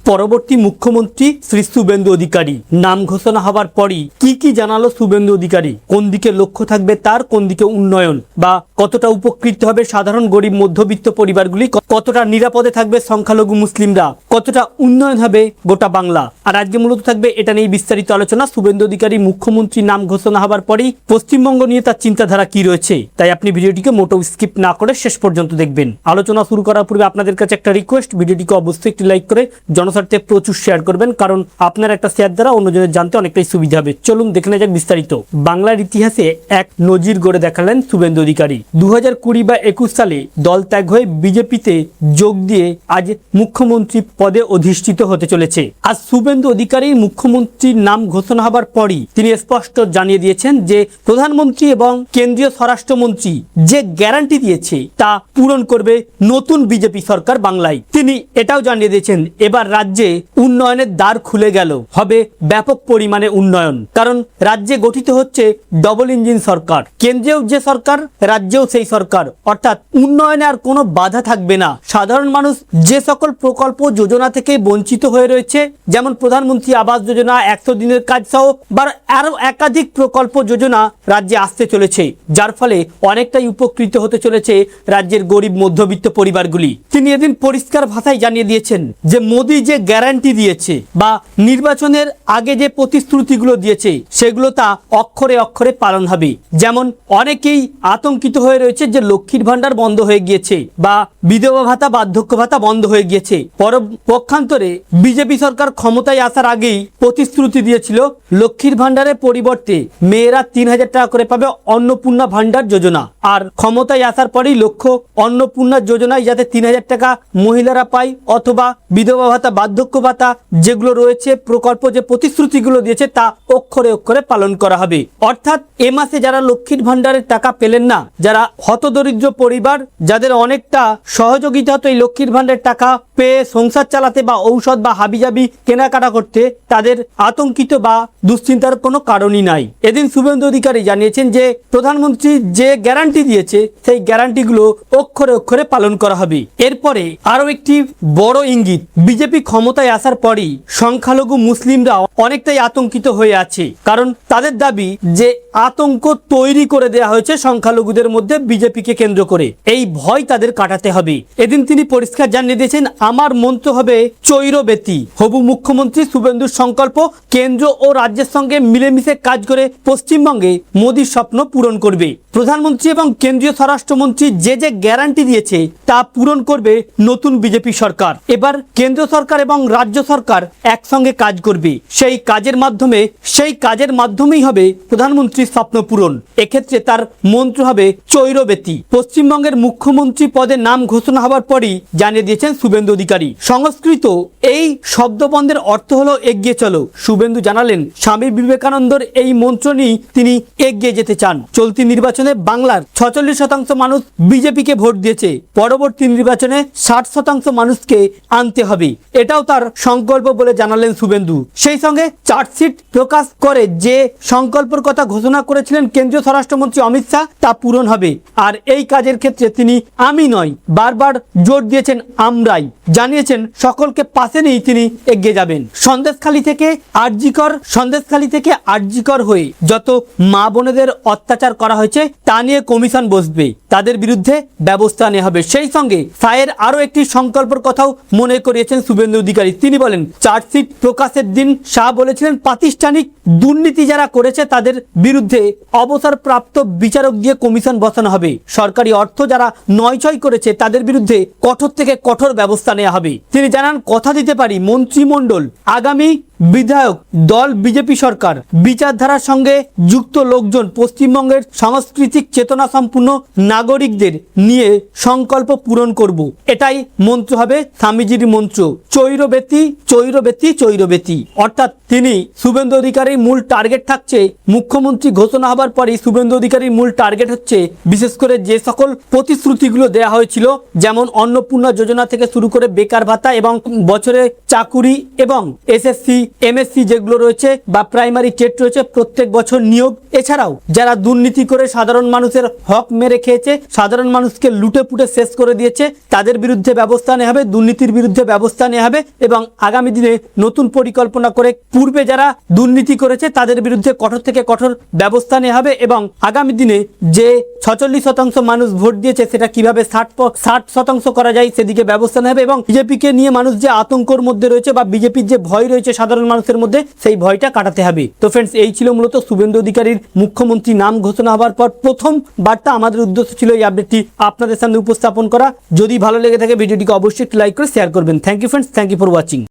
পরবর্তী মুখ্যমন্ত্রী শ্রী শুভেন্দু অধিকারী নাম ঘোষণা হবার পরই কি জানালো শুভেন্দু অধিকারী, কোন দিকে লক্ষ্য থাকবে তার, কোন দিকে উন্নয়ন বা কতটা উপকৃত হবে সাধারণ গরিব মধ্যবিত্ত পরিবারগুলি, কতটা নিরাপদে থাকবে সংখ্যালঘু মুসলিমরা, কতটা উন্নয়ন হবে গোটা বাংলা। আর আজকে মূলত থাকবে এটা নিয়ে বিস্তারিত আলোচনা। শুভেন্দু অধিকারী মুখ্যমন্ত্রী নাম ঘোষণা হবার পরই পশ্চিমবঙ্গ নিয়ে তার চিন্তাধারা কি রয়েছে, তাই আপনি ভিডিওটিকে মোটেও স্কিপ না করে শেষ পর্যন্ত দেখবেন। আলোচনা শুরু করার পূর্বে আপনাদের কাছে একটা রিকোয়েস্ট, ভিডিওটিকে অবশ্যই একটি লাইক করে জনস্বার্থে প্রচুর শেয়ার করবেন, কারণ আপনার একটা শেয়ার দ্বারা অন্যজনের জানতে অনেকটাই সুবিধা হবে। চলুন দেখে নেওয়া যাক বিস্তারিত। বাংলার ইতিহাসে এক নজির গড়ে দেখালেন শুভেন্দু অধিকারী। 2020 বা 21 সালে দল ত্যাগ হয়ে বিজেপিতে যোগ দিয়ে আজ মুখ্যমন্ত্রী পদে অধিষ্ঠিত হতে চলেছে। আজ শুভেন্দু অধিকারীর মুখ্যমন্ত্রীর নাম ঘোষণা হবার পরই তিনি স্পষ্ট জানিয়ে দিয়েছেন যে প্রধানমন্ত্রী এবং কেন্দ্রীয় স্বরাষ্ট্রমন্ত্রী যে গ্যারান্টি দিয়েছে তা পূরণ করবে নতুন বিজেপি সরকার বাংলায়। তিনি এটাও জানিয়ে দিয়েছেন এবার রাজ্যে উন্নয়নের দ্বার খুলে গেল, হবে ব্যাপক পরিমাণে উন্নয়ন, কারণ রাজ্যে গঠিত হচ্ছে ডবল ইঞ্জিন সরকার, কেন্দ্রেও যে সরকার রাজ্যেও সেই সরকার, অর্থাৎ উন্নয়নে আর কোনো বাধা থাকবে না। সাধারণ মানুষ যে সকল প্রকল্প যোজনা থেকে বঞ্চিত হয়ে রয়েছে, যেমন প্রধানমন্ত্রী আবাস যোজনা, 100 দিনের কাজ সহ বা আরো একাধিক প্রকল্প যোজনা রাজ্যে আসতে চলেছে, যার ফলে অনেকটাই উপকৃত হতে চলেছে রাজ্যের গরিব মধ্যবিত্ত পরিবারগুলি। তিনি এদিন পরিষ্কার ভাষায় জানিয়ে দিয়েছেন যে মোদী যে গ্যারান্টি দিয়েছে বা নির্বাচনের আগে যে প্রতিশ্রুতিগুলো দিয়েছে সেগুলো তা অক্ষরে অক্ষরে পালন হবে। যেমন অনেকেই আতঙ্কিত হয়ে রয়েছে যে লক্ষ্মীর ভান্ডার বন্ধ হয়ে গিয়েছে বা বিধবা ভাতা বার্ধক্য ভাতা বন্ধ হয়ে গিয়েছে। পক্ষান্তরে বিজেপি সরকার ক্ষমতায় আসার আগেই প্রতিশ্রুতি দিয়েছিল লক্ষ্মীর ভান্ডারের পরিবর্তে মেয়েরা 3000 টাকা করে পাবে অন্নপূর্ণা ভান্ডার যোজনা, আর ক্ষমতায় আসার পরেই লক্ষ্য অন্নপূর্ণা যোজনায় যাতে 3000 টাকা মহিলারা পায়, অথবা বিধবা ভাতা বার্ধক্য ভাতা যেগুলো রয়েছে প্রকল্প যে প্রতিশ্রুতিগুলো দিয়েছে তা অক্ষরে অক্ষরে পালন করা হবে। অর্থাৎ এ মাসে যারা লক্ষ্মীর ভান্ডারের টাকা পেলেন না, যারা হতদরিদ্র পরিবার, যাদের অনেকটা সহযোগিতা হতো এই লক্ষ্মীর ভান্ডারের টাকা পেয়ে সংসার চালাতে বা ঔষধ বা হাবিজাবি কেনাকাটা করতে, তাদের আতঙ্কিত বা দুশ্চিন্তার কোনো কারণই নাই। এদিন শুভেন্দু অধিকারী জানিয়েছেন যে প্রধানমন্ত্রী যে গ্যারান্টি দিয়েছে সেই গ্যারান্টিগুলো অক্ষরে অক্ষরে পালন করা হবে। এরপরে আরো একটি বড় ইঙ্গিত, বিজেপি ক্ষমতায় আসার পরই সংখ্যালঘু মুসলিমরা অনেকটাই আতঙ্কিত হয়ে আছে, কারণ তাদের দাবি যে আতঙ্ক তৈরি করে দেওয়া হয়েছে সংখ্যালঘুদের মধ্যে বিজেপিকে কেন্দ্র করে, এই ভয় তাদের কাটাতে হবে। এদিন তিনি পরিষ্কার জানিয়ে দিয়েছেন আমার মন্ত্র হবে চৈরবেতি। হবু মুখ্যমন্ত্রী শুভেন্দুর সংকল্প কেন্দ্র ও রাজ্যের সঙ্গে মিলেমিশে কাজ করে পশ্চিমবঙ্গে মোদীর স্বপ্ন পূরণ করবে। প্রধানমন্ত্রী এবং কেন্দ্রীয় স্বরাষ্ট্রমন্ত্রী যে গ্যারান্টি দিয়েছে তা পূরণ করবে নতুন বিজেপি সরকার। এবার কেন্দ্র সরকার এবং রাজ্য সরকার একসঙ্গে কাজ করবে, সেই কাজের মাধ্যমেই হবে প্রধানমন্ত্রীর স্বপ্ন পূরণ। এক্ষেত্রে তার মন্ত্র হবে চৈরবেতি। পশ্চিমবঙ্গের মুখ্যমন্ত্রী পদে নাম ঘোষণা হওয়ার পরই জানিয়ে দিয়েছেন শুভেন্দু অধিকারী। সংস্কৃত এই শব্দবন্ধের অর্থ হলো এগিয়ে চলো। শুভেন্দু জানালেন স্বামী বিবেকানন্দর এই মন্ত্র নিয়ে তিনি এগিয়ে যেতে চান। চলতি নির্বাচনে বাংলার 46% মানুষ বিজেপিকে ভোট দিয়েছে, পরবর্তী নির্বাচনে 60% মানুষকে আনতে হবে, এটাও তার সংকল্প বলে জানালেন শুভেন্দু। সেই সঙ্গে চার্জশিট প্রকাশ করে যে সংকল্পের কথা ঘোষণা করেছিলেন কেন্দ্রীয় স্বরাষ্ট্রমন্ত্রী অমিত শাহ তা পূরণ হবে। আর এই কাজের ক্ষেত্রে তিনি আমি নয় বারবার জোর দিয়েছেন আমরাই, জানিয়েছেন সকলকে পাশে নিয়ে তিনি এগিয়ে যাবেন। সন্দেশখালী থেকে আরজিকর হয়ে যত মা বোনেদের অত্যাচার করা হয়েছে তা নিয়ে কমিশন বসবে, তাদের বিরুদ্ধে ব্যবস্থা নেওয়া হবে। সেই সঙ্গে সায়ের আরো একটি সংকল্পের কথাও মনে করিয়েছেন শুভেন্দু অধিকারী। তিনি বলেন চার্জশিট প্রকাশের দিন শাহ বলেছিলেন প্রাতিষ্ঠানিক দুর্নীতি যারা করেছে তাদের বিরুদ্ধে অবসরপ্রাপ্ত বিচারক দিয়ে কমিশন বসানো হবে, সরকারি অর্থ যারা নয়ছয় করেছে তাদের বিরুদ্ধে কঠোর থেকে কঠোর ব্যবস্থা নেওয়া হবে। তিনি জানান কথা দিতে পারি মন্ত্রিমণ্ডল আগামী বিধায়ক দল বিজেপি সরকার বিচারধারার সঙ্গে যুক্ত লোকজন পশ্চিমবঙ্গের সাংস্কৃতিক চেতনা সম্পূর্ণ নাগরিকদের নিয়ে সংকল্প পূরণ করব, এটাই মন্ত্র হবে স্বামীজির মন্ত্র চৈরবেতি চৈরবেতি চৈরবেতি। অর্থাৎ তিনি শুভেন্দু অধিকারীর মূল টার্গেট থাকছে, মুখ্যমন্ত্রী ঘোষণা হবার পরই শুভেন্দু অধিকারীর মূল টার্গেট হচ্ছে বিশেষ করে যে সকল প্রতিশ্রুতিগুলো দেওয়া হয়েছিল, যেমন অন্নপূর্ণা যোজনা থেকে শুরু করে বেকার ভাতা এবং বছরে চাকুরি এবং এসএসসি এমএসসি যেগুলো রয়েছে বা প্রাইমারি টেট রয়েছে প্রত্যেক বছর নিয়োগ, এছাড়াও যারা দুর্নীতি করে সাধারণ মানুষের হক মেরে খেয়েছে, সাধারণ মানুষকে লুটে পুটে শেষ করে দিয়েছে, তাদের বিরুদ্ধে ব্যবস্থা নেওয়া হবে, দুর্নীতির বিরুদ্ধে ব্যবস্থা নেওয়া হবে এবং আগামী দিনে নতুন পরিকল্পনা করে পূর্বে যারা দুর্নীতি করেছে তাদের বিরুদ্ধে কঠোর থেকে কঠোর ব্যবস্থা নেওয়া হবে এবং আগামী দিনে যে 46% মানুষ ভোট দিয়েছে সেটা কিভাবে 60% করা যায় সেদিকে ব্যবস্থা নেওয়া হবে এবং বিজেপিকে নিয়ে মানুষ যে আতঙ্কর মধ্যে রয়েছে বা বিজেপির যে ভয় রয়েছে সাধারণ মানুষের মধ্যে সেই ভয়টা কাটাতে হবে। তো ফ্রেন্ডস, এই ছিল মূলত শুভেন্দু অধিকারীর মুখ্যমন্ত্রী নাম ঘোষণা হওয়ার পর প্রথম বার্তা। আমাদের উদ্দেশ্য ছিল এই আপডেটটি আপনাদের সামনে উপস্থাপন করা। যদি ভালো লেগে থাকে ভিডিওটিকে অবশ্যই একটু লাইক করে শেয়ার করবেন। Thank you friends, thank you for watching.